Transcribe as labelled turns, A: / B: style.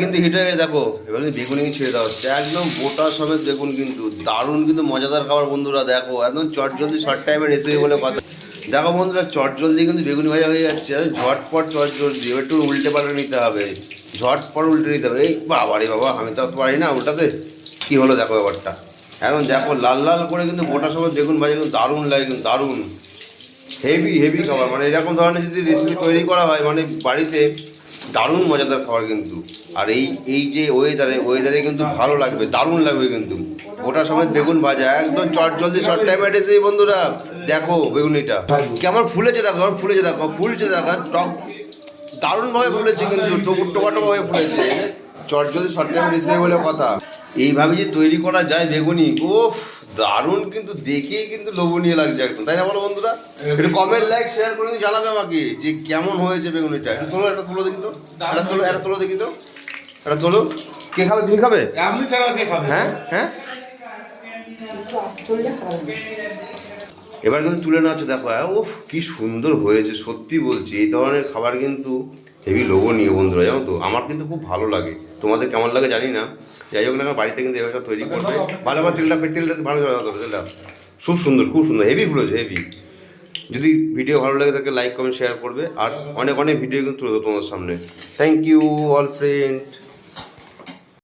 A: কিন্তু হিট হয়ে দেখো, এবার কিন্তু বেগুনি ছেড়ে দেওয়া হচ্ছে একদম গোটা সমেত বেগুন, কিন্তু দারুণ কিন্তু মজাদার খাবার বন্ধুরা। দেখো একদম চটজলদি শর্ট টাইমের রেসিপি বলে কথা। দেখো বন্ধুরা চটজলদি কিন্তু বেগুনি ভাজা হয়ে যাচ্ছে, ঝটপট চটজলদি, একটু উল্টে পাল্টে নিতে হবে, ঝটপট উল্টে নিতে হবে। এই বাবা রে বাবা, আমি তো পারি না উল্টাতে। কী হলো দেখো ব্যাপারটা, এখন দেখো লাল লাল করে কিন্তু গোটা সমেত বেগুন ভাজা কিন্তু দারুণ লাগে, কিন্তু দারুণ হেভি হেভি খাবার। মানে এরকম ধরনের যদি রেসিপি তৈরি করা হয় মানে বাড়িতে, দারুণ মজাদার খাবার কিন্তু। আর এই যে ওয়েদারে কিন্তু ভালো লাগবে, দারুণ লাগবে কিন্তু। গোটা সমেত বেগুন ভাজা একদম চটজলদি শর্ট টাইমে এসেছে বন্ধুরা। দেখো বেগুনিটা কেমন ফুলেছে, দেখো কেমন ফুলেছে, দেখো ফুলছে, দেখো টক দারুণভাবে ফুলেছে কিন্তু, টোকাটোভাবে ফুলেছে। চটজলদি শর্ট টাইমে রেসিপি বলে কথা। এইভাবে যে তৈরি করা যায় বেগুনি, ও দারুণ কিন্তু, দেখেই কিন্তু লোভনীয় লাগছে একদম, তাই না বলো বন্ধুরা? একটু কমেন্ট লাইক শেয়ার করে জানাবে আমাকে যে কেমন হয়েছে বেগুনিটা। একটু তোলো, একটা তোলো দেখি তো, একটা তোলো দেখি তো, একটা তোলো। কে খাবে, তুমি খাবে? হ্যাঁ হ্যাঁ, এবার কিন্তু তুলে নেওয়া হচ্ছে। দেখো ওফ কি সুন্দর হয়েছে, সত্যি বলছি এই ধরনের খাবার কিন্তু হেভি লোভনীয় বন্ধুরা, জানো তো। আমার কিন্তু খুব ভালো লাগে, তোমাদের কেমন লাগে জানি না। যাই হোক না, বাড়িতে কিন্তু এভাবে তৈরি করবে ভালো করে, তেলটা ভালো তেলটা খুব সুন্দর, খুব সুন্দর, হেভি ফুলেছে হেভি। যদি ভিডিও ভালো লাগে তাকে লাইক কমেন্ট শেয়ার করবে, আর অনেক অনেক ভিডিও কিন্তু তুলে দেবো তোমাদের সামনে। Thank you all friend.